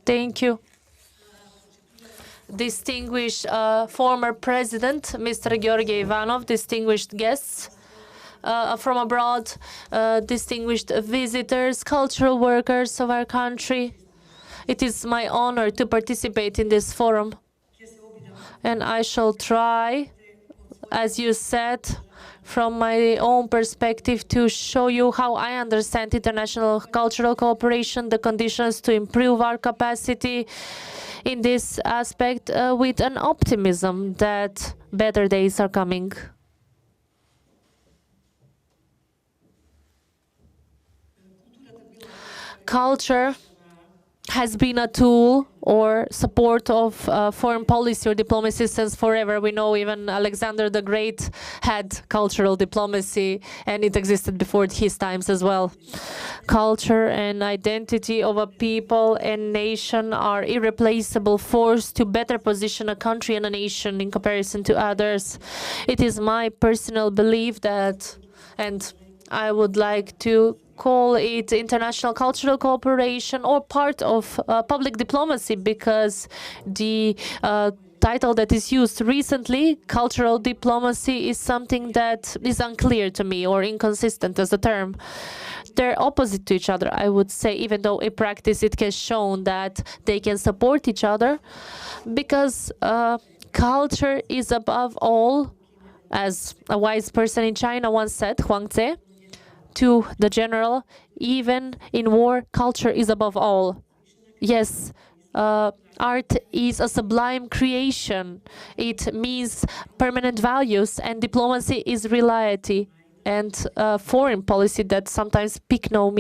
Thank you. Distinguished former president, Mr. Georgi Ivanov, distinguished guests from abroad, distinguished visitors, cultural workers of our country. It is my honor to participate in this forum. And I shall try, as you said, from my own perspective, to show you how I understand international cultural cooperation, the conditions to improve our capacity in this aspect, with an optimism that better days are coming. Culture has been a tool or support of foreign policy or diplomacy since forever. We know even Alexander the Great had cultural diplomacy, and it existed before his times as well. Culture and identity of a people and nation are irreplaceable force to better position a country and a nation in comparison to others. It is my personal belief that, and I would like to call it international cultural cooperation or part of public diplomacy, because the title that is used recently, cultural diplomacy, is something that is unclear to me or inconsistent as a term. They're opposite to each other, I would say, even though in practice it has shown that they can support each other, because culture is above all, as a wise person in China once said, Huangzi, to the general, even in war, culture is above all. Yes, art is a sublime creation. It means permanent values, and diplomacy is reality and foreign policy that sometimes picks no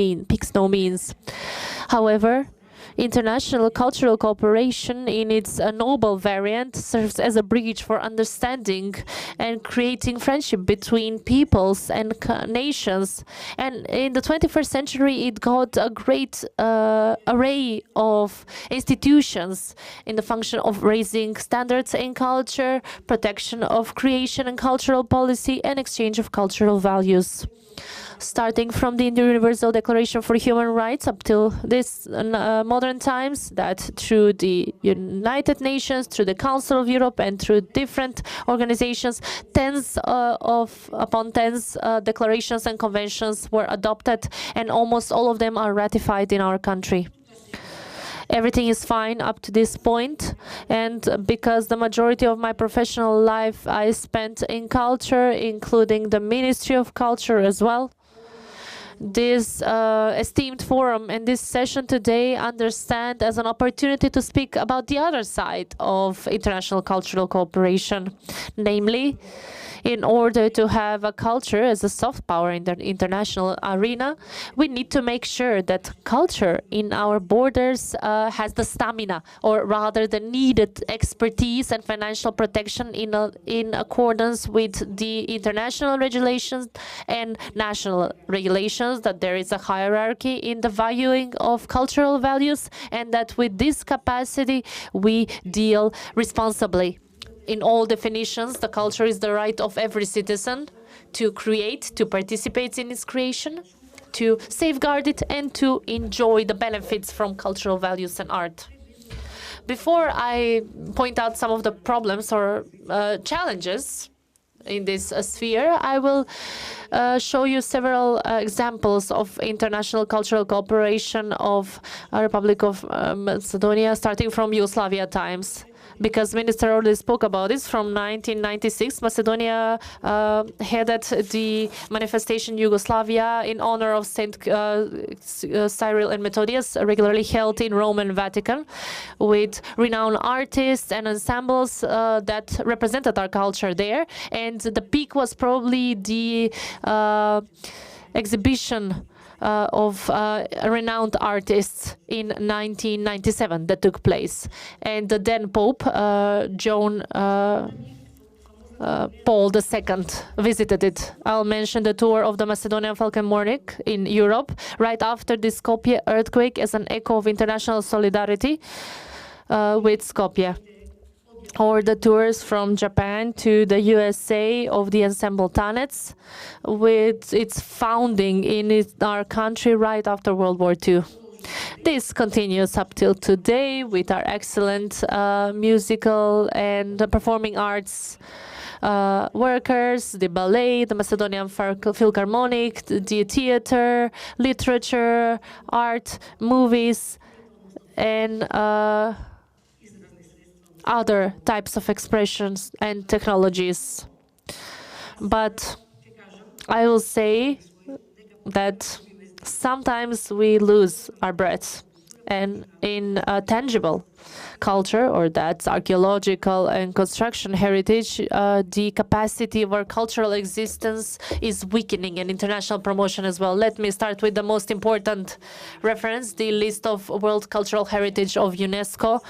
means. However, international cultural cooperation in its noble variant serves as a bridge for understanding and creating friendship between peoples and nations. And in the 21st century, it got a great array of institutions in the function of raising standards in culture, protection of creation and cultural policy, and exchange of cultural values. Starting from the Universal Declaration for Human Rights up till this modern times, that through the United Nations, through the Council of Europe, and through different organizations, tens upon tens declarations and conventions were adopted, and almost all of them are ratified in our country. Everything is fine up to this point, and because the majority of my professional life I spent in culture, including the Ministry of Culture as well, this esteemed forum and this session today understand as an opportunity to speak about the other side of international cultural cooperation. Namely, in order to have a culture as a soft power in the international arena, we need to make sure that culture in our borders has the stamina, or rather the needed expertise and financial protection in accordance with the international regulations and national regulations, that there is a hierarchy in the valuing of cultural values, and that with this capacity we deal responsibly. In all definitions, the culture is the right of every citizen to create, to participate in its creation, to safeguard it, and to enjoy the benefits from cultural values and art. Before I point out some of the problems or challenges in this sphere, I will show you several examples of international cultural cooperation of a Republic of Macedonia, starting from Yugoslavia times. Because Minister already spoke about this, from 1996, Macedonia headed the manifestation Yugoslavia in honor of Saint Cyril and Methodius, regularly held in Rome and Vatican, with renowned artists and ensembles that represented our culture there. And the peak was probably the exhibition of renowned artists in 1997 that took place. And the then Pope, John Paul II, visited it. I'll mention the tour of the Macedonian Philharmonic in Europe right after the Skopje earthquake as an echo of international solidarity with Skopje. Or the tours from Japan to the USA of the ensemble Tanets, with its founding in our country right after World War II. This continues up till today with our excellent musical and performing arts workers, the ballet, the Macedonian Philharmonic, the theater, literature, art, movies, and other types of expressions and technologies. But I will say that sometimes we lose our breath, and in a tangible culture, or that's archaeological and construction heritage, the capacity of our cultural existence is weakening, and international promotion as well. Let me start with the most important reference, the list of World Cultural Heritage of UNESCO.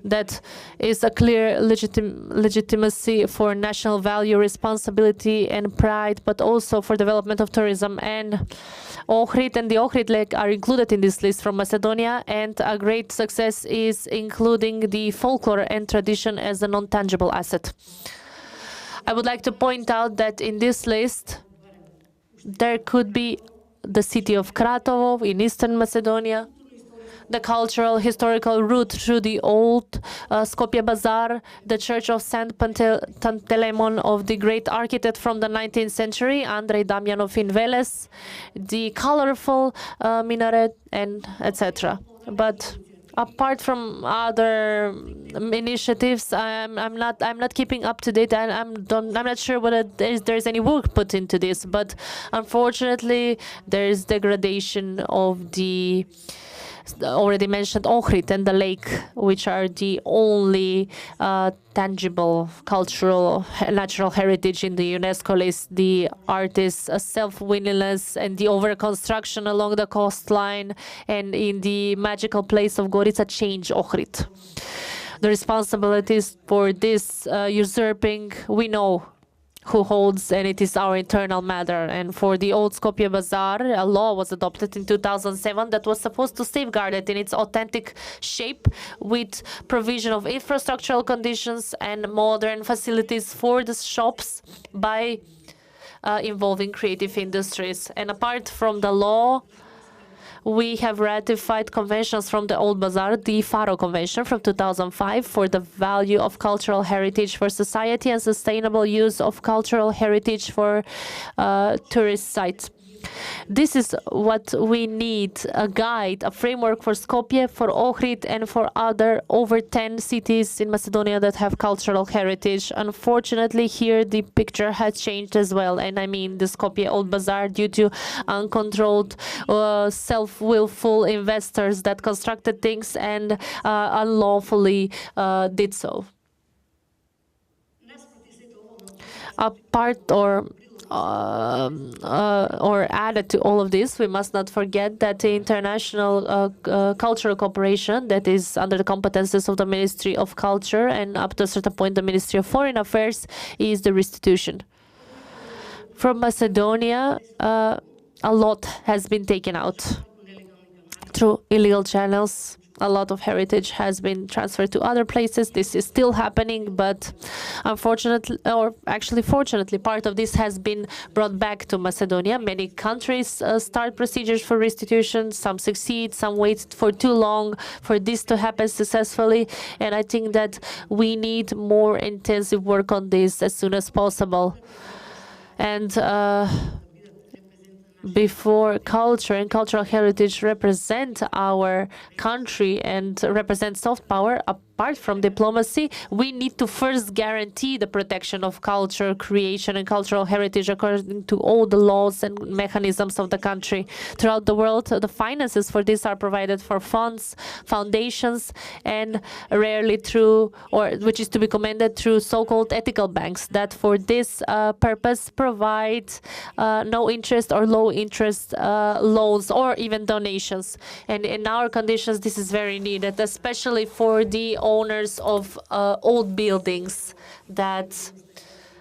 That is a clear legitimacy for national value, responsibility, and pride, but also for development of tourism. And Ohrid and the Ohrid Lake are included in this list from Macedonia, and a great success is including the folklore and tradition as a non-tangible asset. I would like to point out that in this list there could be the city of Kratovo in eastern Macedonia, the cultural historical route through the old Skopje Bazaar, the church of Saint Panteleimon of the great architect from the 19th century, Andrei Damjanov in Veles, the colorful minaret, and etc. But apart from other initiatives, I'm not keeping up to date, and I'm not sure whether there's any work put into this. But unfortunately, there is degradation of the already mentioned Ohrid and the lake, which are the only tangible cultural natural heritage in the UNESCO list. The artists' self-willingness and the over-construction along the coastline and in the magical place of Gorica change Ohrid. The responsibilities for this usurping, we know who holds, and it is our internal matter. And for the old Skopje Bazaar, a law was adopted in 2007 that was supposed to safeguard it in its authentic shape with provision of infrastructural conditions and modern facilities for the shops by involving creative industries. And apart from the law, we have ratified conventions from the Old Bazaar, the Faro Convention from 2005 for the value of cultural heritage for society and sustainable use of cultural heritage for tourist sites. This is what we need, a guide, a framework for Skopje, for Ohrid, and for other over 10 cities in Macedonia that have cultural heritage. Unfortunately, here the picture has changed as well. And I mean the Skopje Old Bazaar, due to uncontrolled, self-willful investors that constructed things and unlawfully did so. Apart or added to all of this, we must not forget that the international cultural cooperation that is under the competences of the Ministry of Culture and up to a certain point the Ministry of Foreign Affairs is the restitution. From Macedonia, a lot has been taken out through illegal channels. A lot of heritage has been transferred to other places. This is still happening, but unfortunately, or actually fortunately, part of this has been brought back to Macedonia. Many countries start procedures for restitution. Some succeed, some wait for too long for this to happen successfully. And I think that we need more intensive work on this as soon as possible. And before culture and cultural heritage represent our country and represent soft power, apart from diplomacy, we need to first guarantee the protection of culture, creation, and cultural heritage according to all the laws and mechanisms of the country. Throughout the world, the finances for this are provided for funds, foundations, and rarely through, or which is to be commended through so-called ethical banks that for this purpose provide no interest or low interest loans or even donations. And in our conditions, this is very needed, especially for the owners of old buildings that,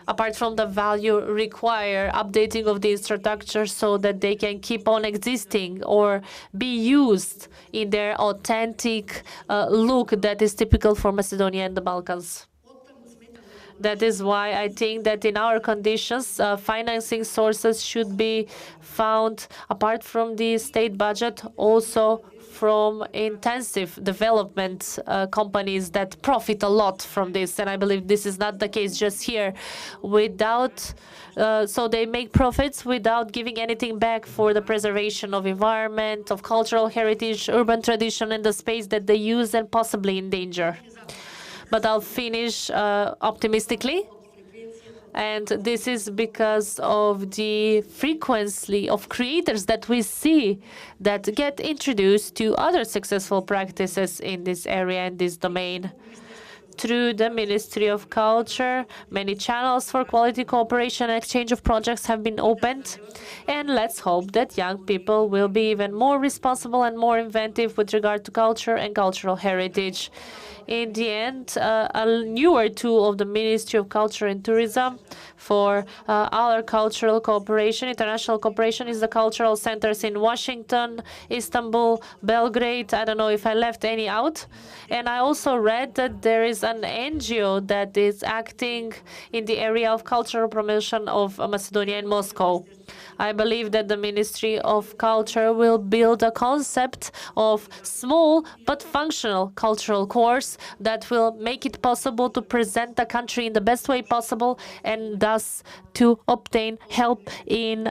apart from the value, require updating of the infrastructure so that they can keep on existing or be used in their authentic look that is typical for Macedonia and the Balkans. That is why I think that in our conditions, financing sources should be found, apart from the state budget, also from intensive development companies that profit a lot from this. And I believe this is not the case just here. So they make profits without giving anything back for the preservation of environment, of cultural heritage, urban tradition, and the space that they use and possibly endanger. But I'll finish optimistically. And this is because of the frequency of creators that we see that get introduced to other successful practices in this area and this domain. Through the Ministry of Culture, many channels for quality cooperation and exchange of projects have been opened. And let's hope that young people will be even more responsible and more inventive with regard to culture and cultural heritage. In the end, a newer tool of the Ministry of Culture and Tourism for our cultural cooperation, international cooperation, is the cultural centers in Washington, Istanbul, Belgrade. I don't know if I left any out. And I also read that there is an NGO that is acting in the area of cultural promotion of Macedonia in Moscow. I believe that the Ministry of Culture will build a concept of small but functional cultural course that will make it possible to present the country in the best way possible and thus to obtain help in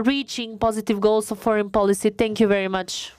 reaching positive goals of foreign policy. Thank you very much.